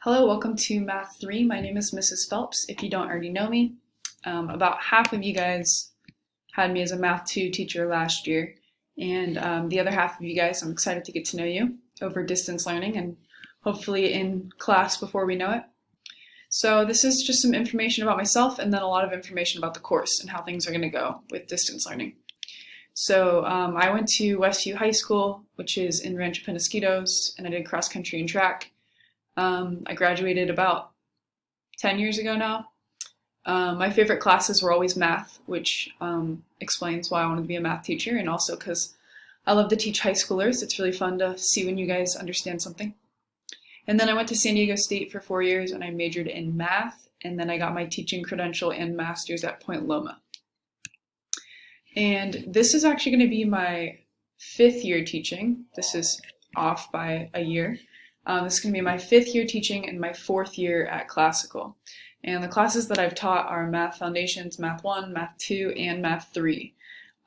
Hello, welcome to Math 3. My name is Mrs. Phelps, if you don't already know me. About half of you guys had me as a Math 2 teacher last year, and the other half of you guys, I'm excited to get to know you over distance learning and hopefully in class before we know it. So this is just some information about myself and then a lot of information about the course and how things are going to go with distance learning. So I went to Westview High School, which is in Rancho Penasquitos, and I did cross country and track. I graduated about 10 years ago now. My favorite classes were always math, which explains why I wanted to be a math teacher, and also because I love to teach high schoolers. It's really fun to see when you guys understand something. And then I went to San Diego State for 4 years and I majored in math, and then I got my teaching credential and master's at Point Loma. And this is actually going to be my 5th year teaching. This is off by a year. This is going to be my 5th year teaching and my 4th year at Classical. And the classes that I've taught are Math Foundations, Math 1, Math 2, and Math 3.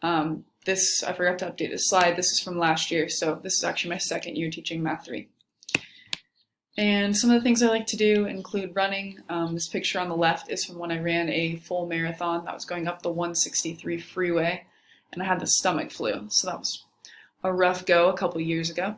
I forgot to update this slide. This is from last year, so this is actually my 2nd year teaching Math 3. And some of the things I like to do include running. This picture on the left is from when I ran a full marathon that was going up the 163 freeway, and I had the stomach flu, so that was a rough go a couple years ago.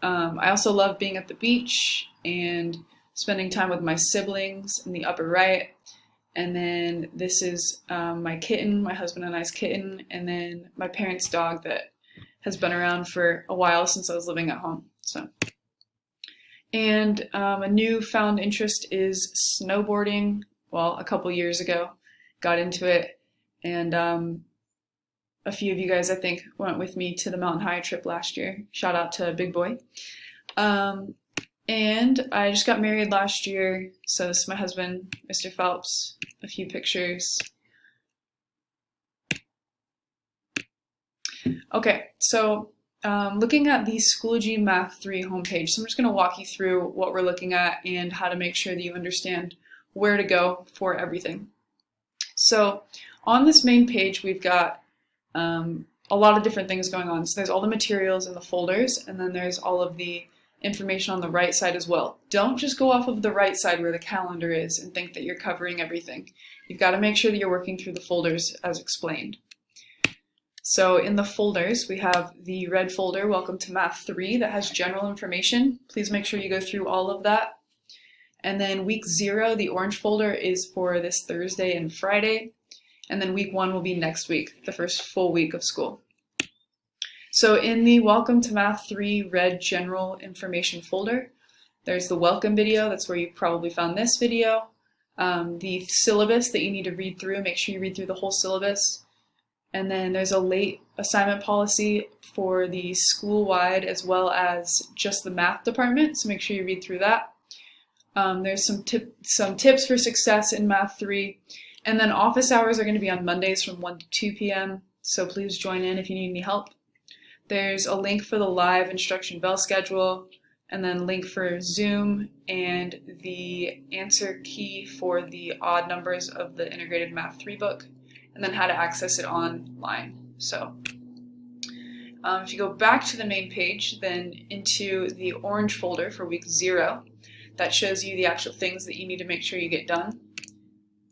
I also love being at the beach and spending time with my siblings in the upper right. And then this is my kitten, my husband and I's kitten, and then my parents' dog that has been around for a while since I was living at home. And a newfound interest is snowboarding. Well, a couple years ago, got into it, and a few of you guys, I think, went with me to the Mountain High trip last year. Shout out to Big Boy. And I just got married last year, so this is my husband, Mr. Phelps. A few pictures. Okay, so looking at the Schoology Math 3 homepage, so I'm just going to walk you through what we're looking at and how to make sure that you understand where to go for everything. So on this main page, we've got a lot of different things going on. So there's all the materials in the folders, and then there's all of the information on the right side as well. Don't just go off of the right side where the calendar is and think that you're covering everything. You've got to make sure that you're working through the folders as explained. So in the folders, we have the red folder, Welcome to Math 3, that has general information. Please make sure you go through all of that. And then week 0, the orange folder, is for this Thursday and Friday. And then week 1 will be next week, the first full week of school. So in the Welcome to Math 3 red general information folder, there's the welcome video. That's where you probably found this video. The syllabus that you need to read through. Make sure you read through the whole syllabus. And then there's a late assignment policy for the school-wide as well as just the math department. So make sure you read through that. There's some tips for success in Math 3. And then office hours are going to be on Mondays from 1 to 2 p.m. So please join in if you need any help. There's a link for the live instruction bell schedule, and then link for Zoom and the answer key for the odd numbers of the integrated Math 3 book, and then how to access it online. So if you go back to the main page, then into the orange folder for week 0, that shows you the actual things that you need to make sure you get done.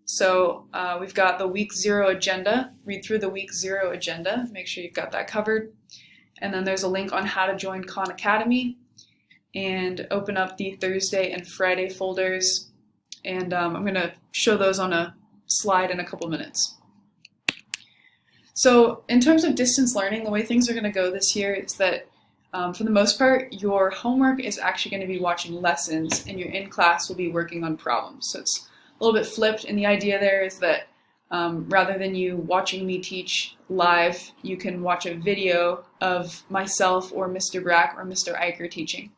So we've got the week 0 agenda. Read through the week 0 agenda. Make sure you've got that covered. And then there's a link on how to join Khan Academy, and open up the Thursday and Friday folders. And I'm going to show those on a slide in a couple minutes. So in terms of distance learning, the way things are going to go this year is that for the most part, your homework is actually going to be watching lessons, and your in-class will be working on problems. So it's a little bit flipped, and the idea there is that rather than you watching me teach live, you can watch a video of myself or Mr. Brack or Mr. Eicher teaching.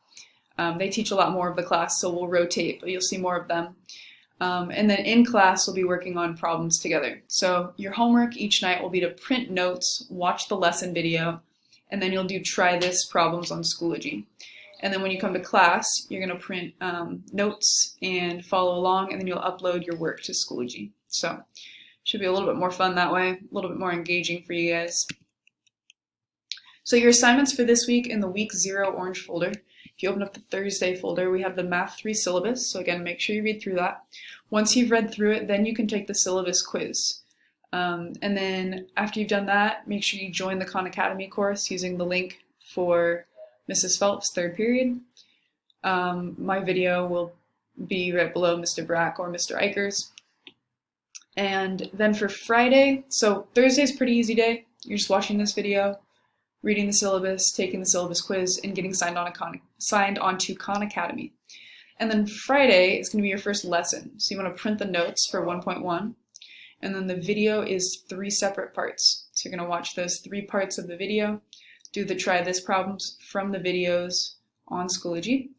They teach a lot more of the class, so we'll rotate, but you'll see more of them. And then in class, we'll be working on problems together. So your homework each night will be to print notes, watch the lesson video, and then you'll do try this problems on Schoology. And then when you come to class, you're going to print notes and follow along, and then you'll upload your work to Schoology. So should be a little bit more fun that way, a little bit more engaging for you guys. So your assignments for this week in the week 0 orange folder, If you open up the Thursday folder, we have the Math 3 syllabus. So again, make sure you read through that. Once you've read through it, then you can take the syllabus quiz. And then after you've done that, make sure you join the Khan Academy course using the link for Mrs. Phelps' third period. My video will be right below Mr. Brack or Mr. Eicher's. And then for Friday, so Thursday's a pretty easy day. You're just watching this video, reading the syllabus, taking the syllabus quiz, and getting signed onto Khan Academy. And then Friday is going to be your first lesson. So you want to print the notes for 1.1. And then the video is 3 separate parts. So you're going to watch those 3 parts of the video, do the try this problems from the videos on Schoology.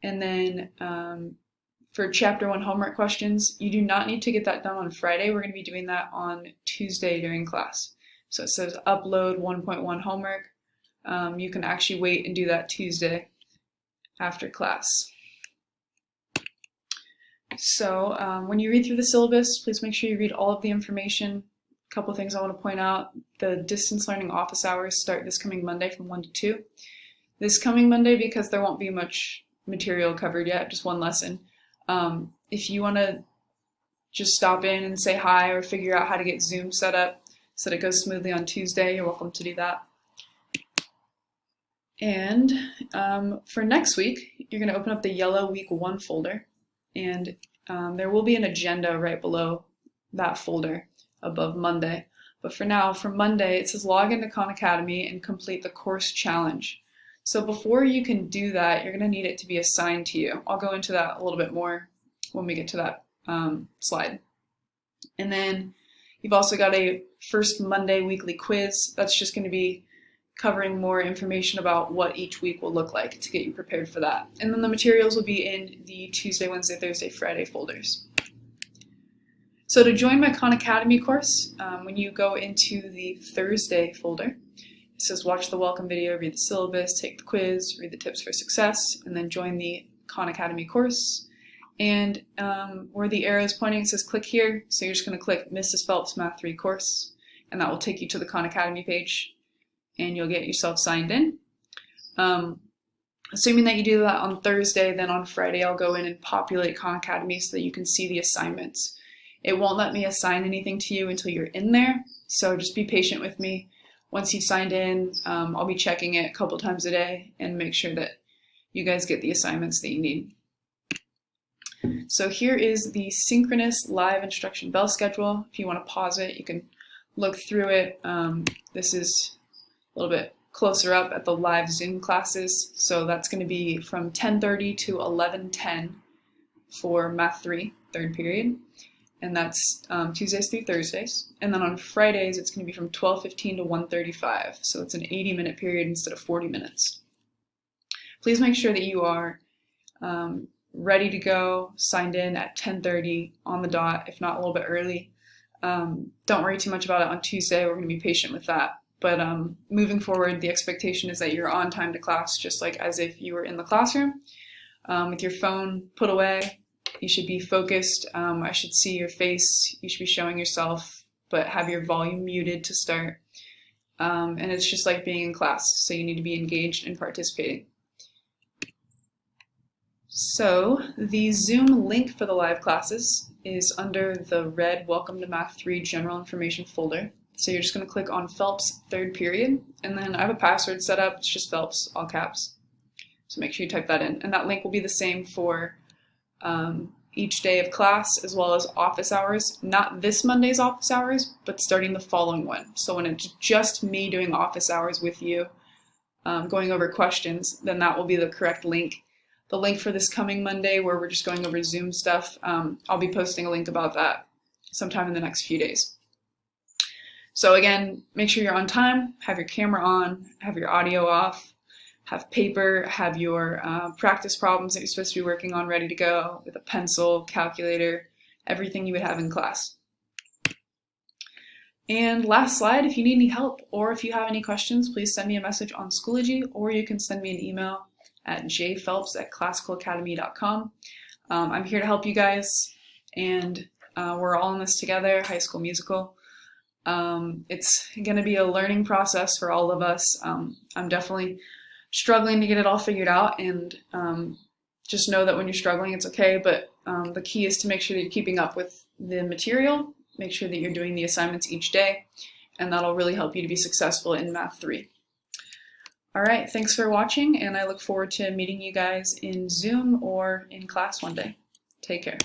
And then for Chapter 1 homework questions, you do not need to get that done on Friday. We're going to be doing that on Tuesday during class. So it says upload 1.1 homework. You can actually wait and do that Tuesday after class. So when you read through the syllabus, please make sure you read all of the information. A couple things I want to point out. The distance learning office hours start this coming Monday from 1 to 2. This coming Monday, because there won't be much material covered yet, just 1 lesson. If you want to just stop in and say hi or figure out how to get Zoom set up so that it goes smoothly on Tuesday, you're welcome to do that. And for next week, you're going to open up the yellow week 1 folder, and there will be an agenda right below that folder above Monday. But for now, for Monday, it says log into Khan Academy and complete the course challenge. So before you can do that, you're going to need it to be assigned to you. I'll go into that a little bit more when we get to that slide. And then you've also got a first Monday weekly quiz. That's just going to be covering more information about what each week will look like to get you prepared for that. And then the materials will be in the Tuesday, Wednesday, Thursday, Friday folders. So to join my Khan Academy course, when you go into the Thursday folder, it says watch the welcome video, read the syllabus, take the quiz, read the tips for success, and then join the Khan Academy course. And where the arrow is pointing, it says click here. So you're just going to click Mrs. Phelps Math 3 course, and that will take you to the Khan Academy page, and you'll get yourself signed in. Assuming that you do that on Thursday, then on Friday I'll go in and populate Khan Academy so that you can see the assignments. It won't let me assign anything to you until you're in there, so just be patient with me. Once you've signed in, I'll be checking it a couple times a day and make sure that you guys get the assignments that you need. So here is the synchronous live instruction bell schedule. If you want to pause it, you can look through it. This is a little bit closer up at the live Zoom classes. So that's going to be from 10:30 to 11:10 for Math 3, third period. And that's Tuesdays through Thursdays. And then on Fridays, it's going to be from 12:15 to 1:35. So it's an 80-minute period instead of 40 minutes. Please make sure that you are ready to go, signed in at 10:30 on the dot, if not a little bit early. Don't worry too much about it on Tuesday. We're going to be patient with that. But moving forward, the expectation is that you're on time to class, just like as if you were in the classroom. With your phone put away, you should be focused. I should see your face. You should be showing yourself, but have your volume muted to start. And it's just like being in class, so you need to be engaged and participating. So the Zoom link for the live classes is under the red Welcome to Math 3 General Information folder. So you're just going to click on Phelps third period, and then I have a password set up. It's just Phelps, all caps. So make sure you type that in. And that link will be the same for each day of class, as well as office hours. Not this Monday's office hours, but starting the following one. So when it's just me doing office hours with you, going over questions, then that will be the correct link. The link for this coming Monday, where we're just going over Zoom stuff, I'll be posting a link about that sometime in the next few days. So again, make sure you're on time, have your camera on, have your audio off, have paper, have your practice problems that you're supposed to be working on ready to go with a pencil, calculator, everything you would have in class. And last slide, if you need any help or if you have any questions, please send me a message on Schoology, or you can send me an email at jphelps@classicalacademy.com. I'm here to help you guys, and we're all in this together, High School Musical. It's going to be a learning process for all of us. I'm definitely struggling to get it all figured out, and just know that when you're struggling, it's okay, but the key is to make sure that you're keeping up with the material, make sure that you're doing the assignments each day, and that'll really help you to be successful in Math 3. All right, thanks for watching, and I look forward to meeting you guys in Zoom or in class one day. Take care.